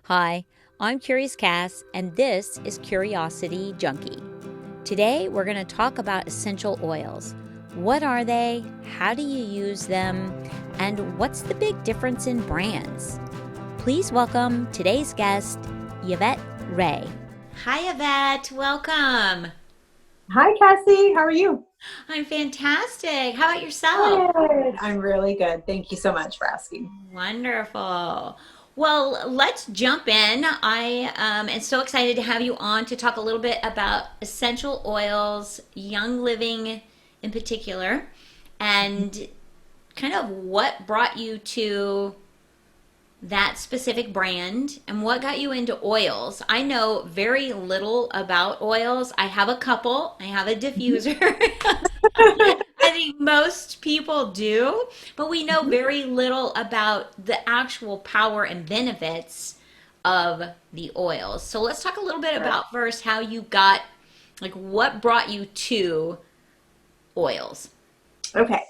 Hi, I'm Curious Cass, and this is Curiosity Junkie. Today, we're going to talk about essential oils. What are they? How do you use them? And what's the big difference in brands? Please welcome today's guest, Yvette Rae. Hi, Yvette. Welcome. Hi, Cassie. How are you? I'm fantastic. How about yourself? Good. I'm really good. Thank you so much for asking. Wonderful. Well, let's jump in. I am so excited to have you on to talk a little bit about essential oils, Young Living in particular, and kind of what brought you to that specific brand and what got you into oils. I know very little about oils. I have a couple, I have a diffuser. I think most people do, but we know Mhm. very little about the actual power and benefits of the oils. So let's talk a little bit Sure. about first how you got, like, what brought you to oils. Okay.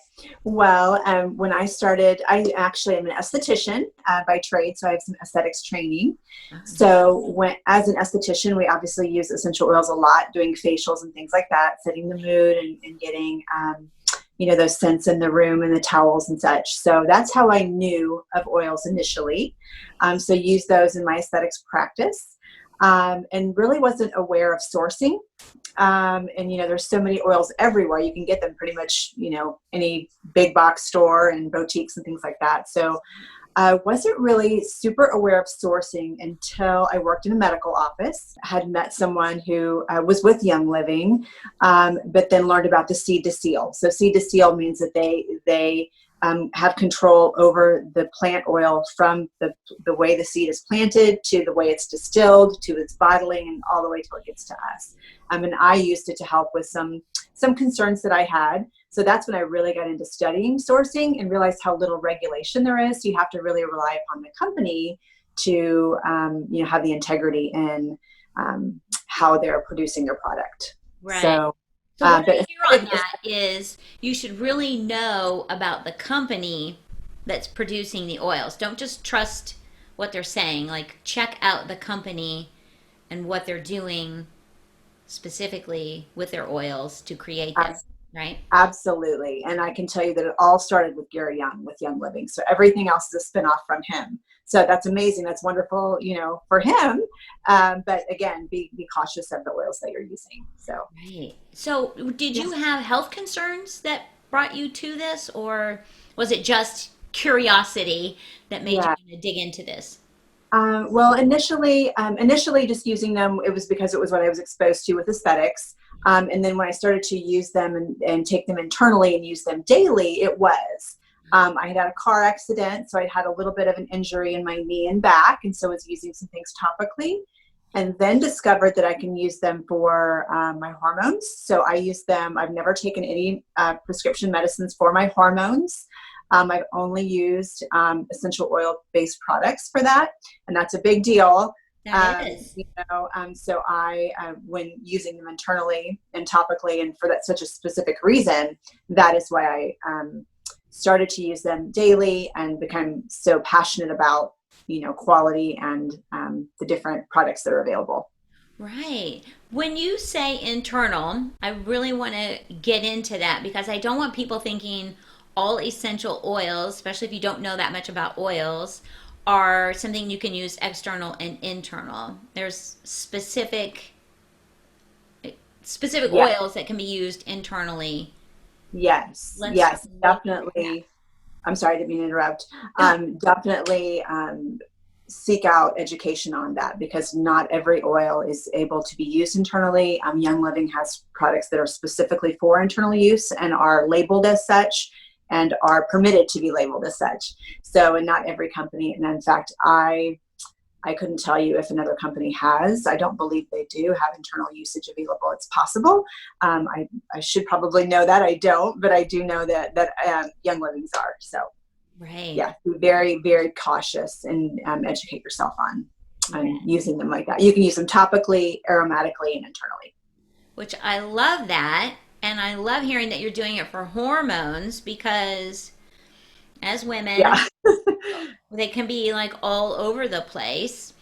Well, when I started, I actually am an esthetician by trade, so I have some aesthetics training. Oh, So, as an esthetician, we obviously use essential oils a lot, doing facials and things like that, setting the mood and getting, those scents in the room and the towels and such. So that's how I knew of oils initially. So use those in my aesthetics practice, and really wasn't aware of sourcing. There's so many oils everywhere. You can get them pretty much, any big box store and boutiques and things like that. So I wasn't really super aware of sourcing until I worked in a medical office. I had met someone who was with Young Living, but then learned about the seed to seal. So seed to seal means that they have control over the plant oil from the way the seed is planted to the way it's distilled to its bottling and all the way till it gets to us. And I used it to help with some concerns that I had. So that's when I really got into studying sourcing and realized how little regulation there is. So you have to really rely upon the company to have the integrity in how they're producing their product. Right. So, So what I but hear on that is you should really know about the company that's producing the oils. Don't just trust what they're saying. Like, check out the company and what they're doing specifically with their oils to create them, right? Absolutely. And I can tell you that it all started with Gary Young, with Young Living. So everything else is a spinoff from him. So that's amazing. That's wonderful, for him. But again, be cautious of the oils that you're using. So, Right. So, did yeah. you have health concerns that brought you to this, or was it just curiosity that made you Yeah. want to dig into this? Well, initially just using them, it was because it was what I was exposed to with aesthetics. And then when I started to use them and take them internally and use them daily, it was. I had a car accident, so I had a little bit of an injury in my knee and back, and so I was using some things topically, and then discovered that I can use them for my hormones. So I use them. I've never taken any prescription medicines for my hormones. I've only used essential oil-based products for that, and that's a big deal. That is. So when using them internally and topically, and for that such a specific reason, that is why I started to use them daily and become so passionate about, quality and the different products that are available. Right. When you say internal, I really want to get into that because I don't want people thinking all essential oils, especially if you don't know that much about oils, are something you can use external and internal. There's specific Yeah. oils that can be used internally. Yes. Let's Yes. walk through that. Definitely. I'm sorry to interrupt. No. Definitely seek out education on that, because not every oil is able to be used internally. Young Living has products that are specifically for internal use and are labeled as such and are permitted to be labeled as such. So, and not every company. And in fact, I couldn't tell you if another company has. I don't believe they do have internal usage available. It's possible. I should probably know that. I don't, but I do know that Young Livings are. So Right. yeah, be very, very cautious and educate yourself on Right. using them like that. You can use them topically, aromatically, and internally. Which I love that. And I love hearing that you're doing it for hormones because as women, Yeah. they can be like all over the place.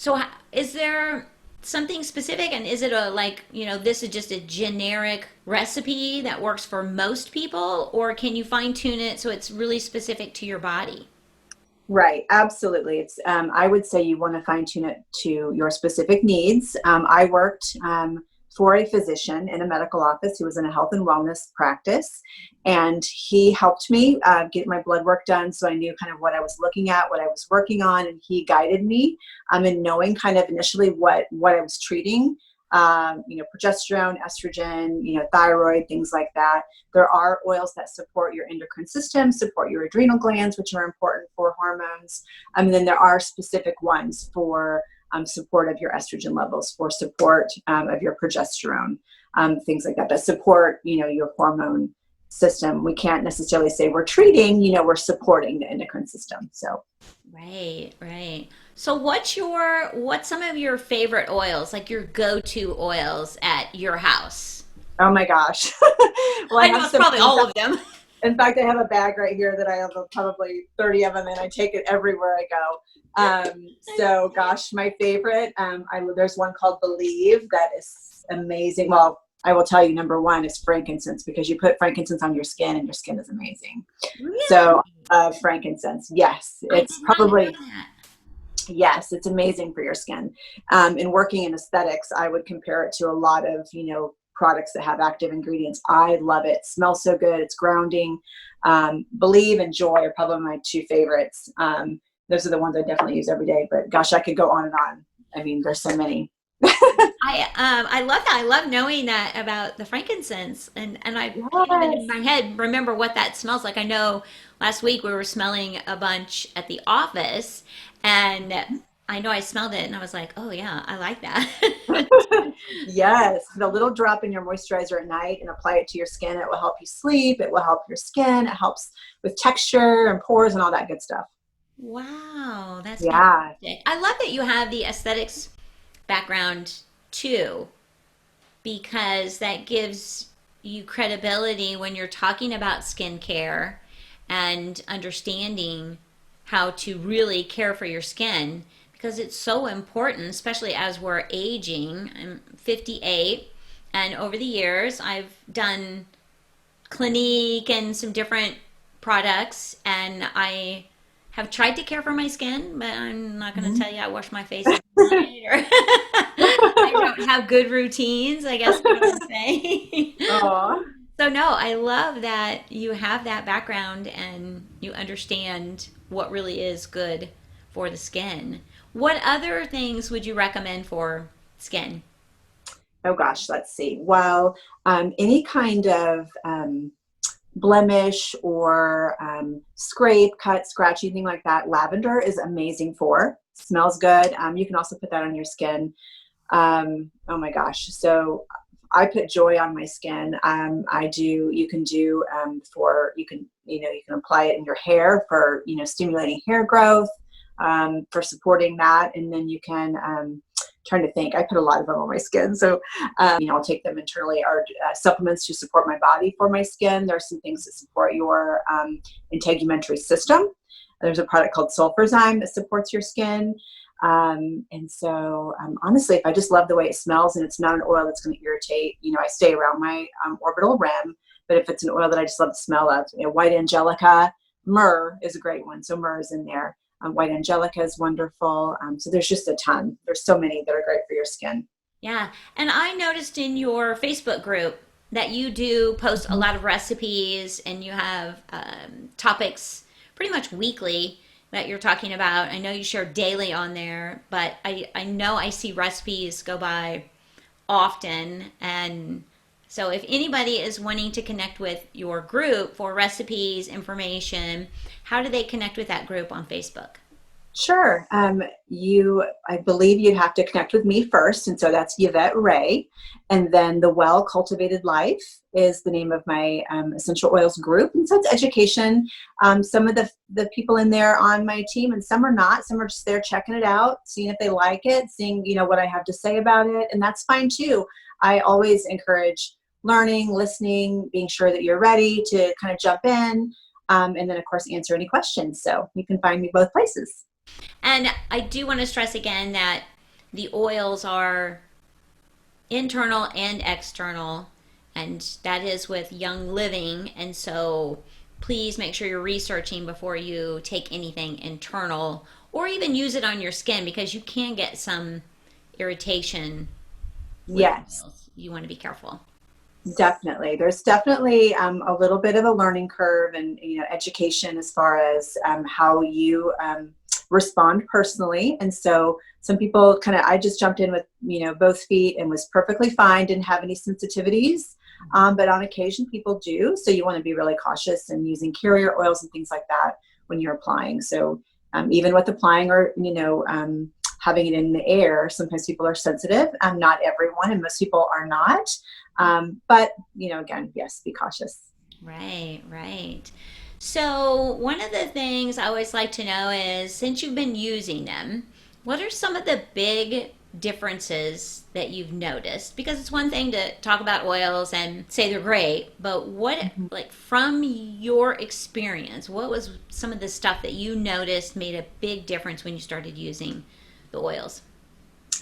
So is there something specific, and is it a like, this is just a generic recipe that works for most people, or can you fine tune it so it's really specific to your body? Right, absolutely. It's I would say you want to fine tune it to your specific needs. I worked for a physician in a medical office who was in a health and wellness practice, and he helped me get my blood work done, so I knew kind of what I was looking at, what I was working on, and he guided me in knowing kind of initially what I was treating. Progesterone, estrogen, thyroid, things like that. There are oils that support your endocrine system, support your adrenal glands, which are important for hormones. And then there are specific ones for support of your estrogen levels, for support of your progesterone, things like that support, your hormone system. We can't necessarily say we're treating, we're supporting the endocrine system. So. Right, right. So what's some of your favorite oils, like your go-to oils at your house? Oh my gosh. Well, I I know have it's some. probably all of them. In fact, I have a bag right here that I have probably 30 of them, and I take it everywhere I go. So gosh, my favorite, there's one called Believe that is amazing. Well, I will tell you, number one is frankincense, because you put frankincense on your skin and your skin is amazing. Really? So frankincense, yes, I it's did not know probably, that. yes, it's amazing for your skin. In working in aesthetics, I would compare it to a lot of, products that have active ingredients. I love it. It smells so good. It's grounding. Believe and Joy are probably my two favorites. Those are the ones I definitely use every day, but gosh, I could go on and on. I mean, there's so many. I love that. I love knowing that about the frankincense, and I can't even in Yes. my head remember what that smells like. I know last week we were smelling a bunch at the office, and I know I smelled it, and I was like, oh yeah, I like that. Yes, the little drop in your moisturizer at night and apply it to your skin. It will help you sleep. It will help your skin. It helps with texture and pores and all that good stuff. Wow, that's Yeah. fantastic. I love that you have the aesthetics background too, because that gives you credibility when you're talking about skincare and understanding how to really care for your skin, because it's so important, especially as we're aging. I'm 58, and over the years, I've done Clinique and some different products, and I have tried to care for my skin, but I'm not going to Mhm. tell you I wash my face every night, or I don't have good routines, I guess is what I'm saying. Oh, So no, I love that you have that background and you understand what really is good for the skin. What other things would you recommend for skin? oh gosh, let's see. Well, any kind of blemish or scrape, cut, scratch, anything like that, lavender is amazing for. Smells good. You can also put that on your skin. Oh my gosh. So I put Joy on my skin. You can do you can apply it in your hair for, stimulating hair growth, for supporting that. And then you can, trying to think, I put a lot of them on my skin. So, I'll take them internally, or supplements to support my body for my skin. There's some things that support your integumentary system. There's a product called Sulfurzyme that supports your skin. And so, honestly, if I just love the way it smells and it's not an oil that's going to irritate, I stay around my orbital rim. But if it's an oil that I just love the smell of, white angelica, myrrh is a great one. So myrrh is in there. White angelica is wonderful. So there's just a ton. There's so many that are great for your skin. Yeah. And I noticed in your Facebook group that you do post a lot of recipes, and you have topics pretty much weekly that you're talking about. I know you share daily on there, but I know I see recipes go by often. And so if anybody is wanting to connect with your group for recipes, information, how do they connect with that group on Facebook? Sure. I believe you'd have to connect with me first. And so that's Yvette Rae. And then the Well Cultivated Life is the name of my essential oils group. And so it's education. Some of the people in there on my team, and some are not. Some are just there checking it out, seeing if they like it, seeing, what I have to say about it. And that's fine too. I always encourage learning, listening, being sure that you're ready to kind of jump in. And then, of course, answer any questions. So you can find me both places. And I do want to stress again that the oils are internal and external, and that is with Young Living. And so please make sure you're researching before you take anything internal or even use it on your skin, because you can get some irritation with Yes, oils. You want to be careful. definitely. There's definitely a little bit of a learning curve and, education as far as how you respond personally. And so some people I just jumped in with, both feet and was perfectly fine, didn't have any sensitivities. But on occasion people do. So you want to be really cautious and using carrier oils and things like that when you're applying. So even with applying or, having it in the air, sometimes people are sensitive. Not everyone, and most people are not. But, again, yes, be cautious. Right, right. So, one of the things I always like to know is, since you've been using them, what are some of the big differences that you've noticed? Because it's one thing to talk about oils and say they're great, but what, Mhm. like, from your experience, what was some of the stuff that you noticed made a big difference when you started using the oils?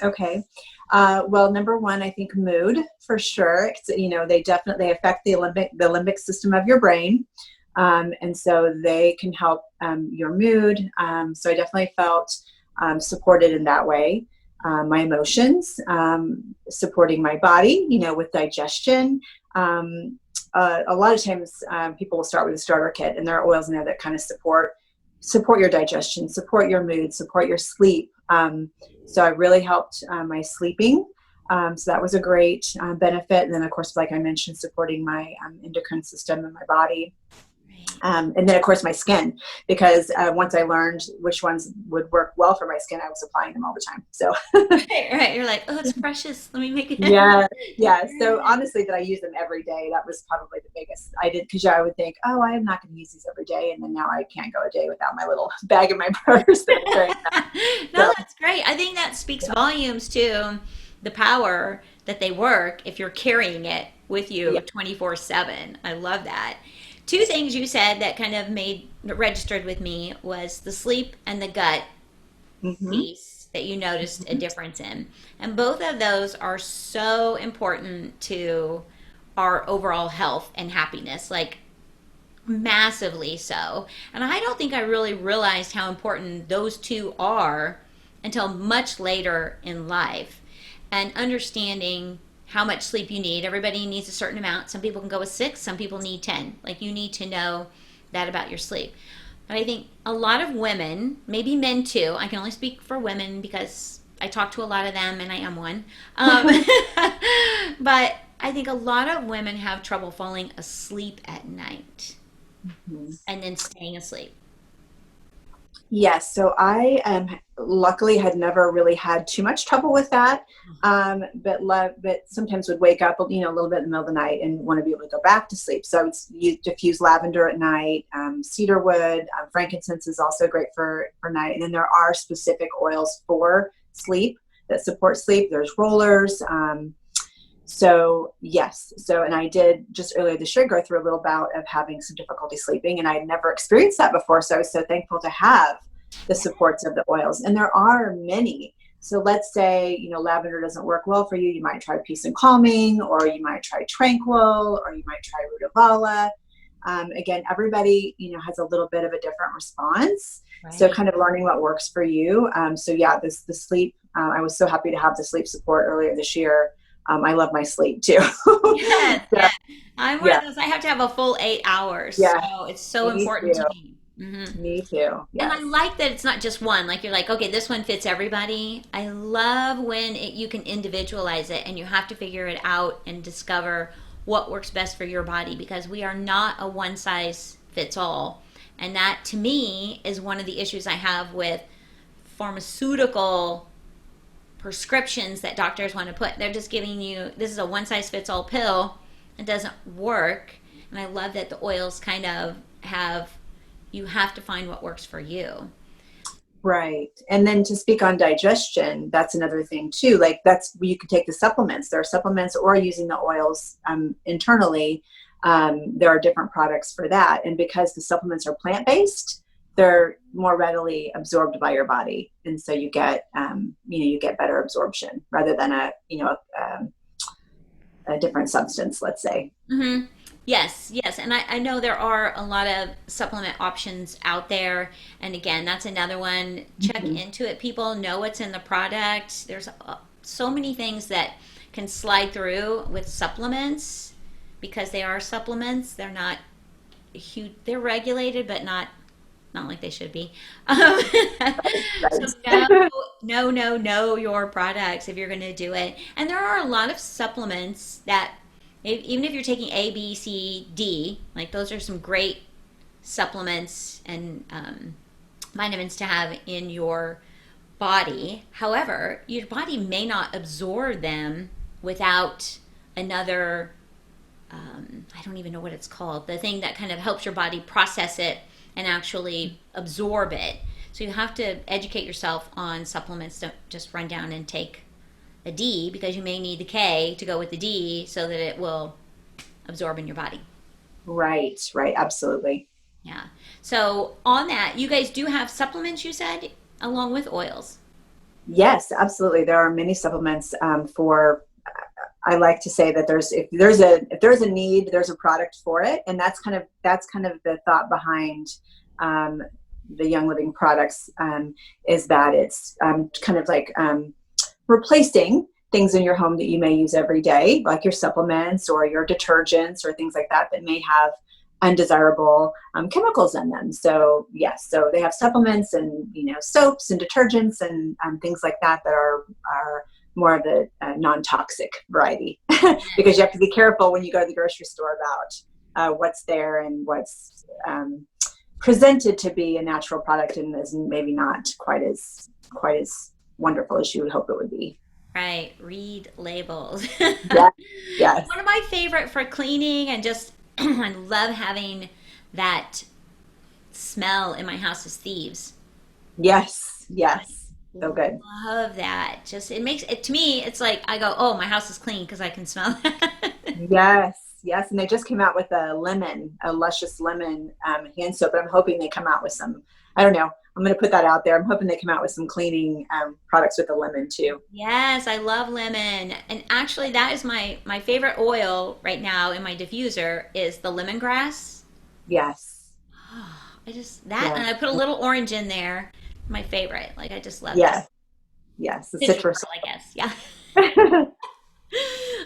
Okay. Well, number one, I think mood for sure. They definitely affect the limbic system of your brain. And so they can help your mood. So I definitely felt supported in that way. My emotions, supporting my body, with digestion. A lot of times people will start with a starter kit, and there are oils in there that kind of support your digestion, support your mood, support your sleep. So I really helped my sleeping. So that was a great benefit. And then, of course, like I mentioned, supporting my endocrine system and my body. Right. And then, of course, my skin, because once I learned which ones would work well for my skin, I was applying them all the time. So Right, right. You're like, oh, it's precious. Let me make it. yeah, yeah. So honestly, that I use them every day. That was probably the biggest. I did, because I would think, oh, I am not going to use these every day, and then now I can't go a day without my little bag in my purse. That I'm carrying around. No, So that's great. I think that speaks yeah, volumes to the power that they work if you're carrying it with you yeah. 24/7. I love that. Two things you said that kind of made registered with me was the sleep and the gut Mm-hmm. piece that you noticed a difference in. And both of those are so important to our overall health and happiness. Like, massively so. And I don't think I really realized how important those two are until much later in life. And understanding how much sleep you need. Everybody needs a certain amount. Some people can go with 6, some people need 10. Like, you need to know that about your sleep. But I think a lot of women, maybe men too, I can only speak for women because I talk to a lot of them and I am one. But I think a lot of women have trouble falling asleep at night and then staying asleep. Yes, so I luckily had never really had too much trouble with that, but sometimes would wake up, a little bit in the middle of the night and want to be able to go back to sleep. So I would diffuse lavender at night, cedarwood, frankincense is also great for night, and then there are specific oils for sleep that support sleep. There's rollers. So yes, and I did just earlier this year go through a little bout of having some difficulty sleeping, and I had never experienced that before. So I was so thankful to have the supports of the oils, and there are many. So let's say, lavender doesn't work well for you. You might try peace and calming, or you might try tranquil, or you might try rutavala. Again, everybody, has a little bit of a different response. So Right. kind of learning what works for you. So yeah, the sleep, I was so happy to have the sleep support earlier this year. I love my sleep too. Yes, So, yes. I'm one yeah, of those. I have to have a full 8 hours, yeah, so it's so me important to too. me. Me too. And I Yes. like that it's not just one. Like, you're like, okay, this one fits everybody. I love when you can individualize it and you have to figure it out and discover what works best for your body, because we are not a one size fits all. And that, to me, is one of the issues I have with pharmaceutical prescriptions that doctors want to put. They're just giving you, this is a one size fits all pill. It doesn't work. And I love that the oils kind of have, you have to find what works for you. Right. And then to speak on digestion, that's another thing too. Like that's where you can take the supplements. There are supplements or using the oils internally. There are different products for that. And because the supplements are plant-based, they're more readily absorbed by your body. And so you get, you get better absorption rather than a different substance, let's say. Mm-hmm. Yes, yes. And I know there are a lot of supplement options out there. And again, that's another one. Check Mhm. into it. People know what's in the product. There's so many things that can slide through with supplements because they are supplements. They're not huge, they're regulated, but not like they should be. Um, so Right. know your products if you're going to do it. And there are a lot of supplements that, even if you're taking A, B, C, D, like those are some great supplements and vitamins to have in your body. However, your body may not absorb them without another, I don't even know what it's called, the thing that kind of helps your body process it and actually absorb it. So you have to educate yourself on supplements. Don't just run down and take a D because you may need the K to go with the D so that it will absorb in your body. Right, right, absolutely. Yeah. So on that, you guys do have supplements, you said, along with oils. Yes, absolutely. There are many supplements for. I like to say that if there's a need, there's a product for it, and that's kind of the thought behind the Young Living products, is that it's kind of like replacing things in your home that you may use every day, like your supplements or your detergents or things like that may have undesirable chemicals in them. So yes, so they have supplements and soaps and detergents and things like that are more of the non-toxic variety because you have to be careful when you go to the grocery store about what's there and what's presented to be a natural product and is maybe not quite as wonderful as you would hope it would be. Right. Read labels. Yes, yes, One of my favorite for cleaning and just I love having that smell in my house is thieves. yes, yes. So good. Love that. Just it makes it to me. It's like I go, oh, my house is clean because I can smell it. Yes, yes. And they just came out with a luscious lemon hand soap. But I'm hoping they come out with some, I don't know. I'm going to put that out there. I'm hoping they come out with some cleaning products with the lemon too. Yes, I love lemon. And actually that is my favorite oil right now in my diffuser is the lemongrass. Yes. I just that Yeah. and I put a little orange in there. My favorite. Like I just love that. Yes. Yes. The Citrus citrus. girl, I guess. Yeah.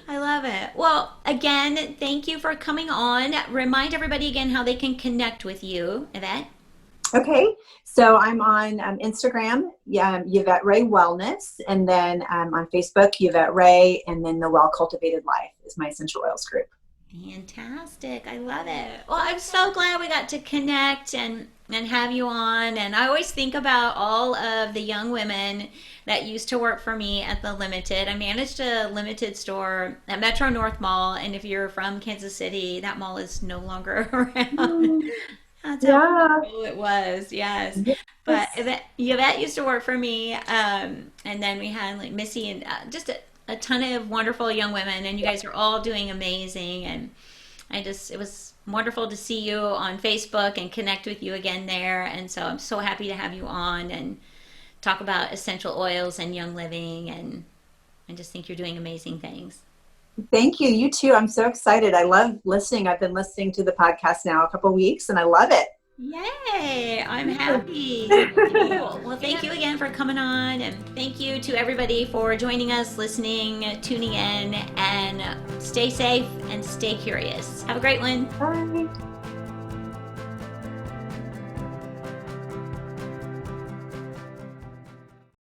I love it. Well, again, thank you for coming on. Remind everybody again how they can connect with you, Yvette. Okay. So I'm on Instagram, Yvette Rae Wellness, and then on Facebook, Yvette Rae, and then the Well Cultivated Life is my essential oils group. Fantastic. I love it. Well, I'm so glad we got to connect and have you on. And I always think about all of the young women that used to work for me at the Limited. I managed a Limited store at Metro North Mall. And if you're from Kansas City, that mall is no longer around. Mm, That's how yeah. cool it was. Yes. But Yes. Yvette used to work for me. And then we had like Missy and just a ton of wonderful young women. And you guys are all doing amazing. And it was wonderful to see you on Facebook and connect with you again there. And so I'm so happy to have you on and talk about essential oils and young living. And I just think you're doing amazing things. Thank you. You too. I'm so excited. I love listening. I've been listening to the podcast now a couple of weeks and I love it. Yay! I'm happy. Cool. Well, thank you again for coming on, and thank you to everybody for joining us, listening, tuning in, and stay safe and stay curious. Have a great one. Bye.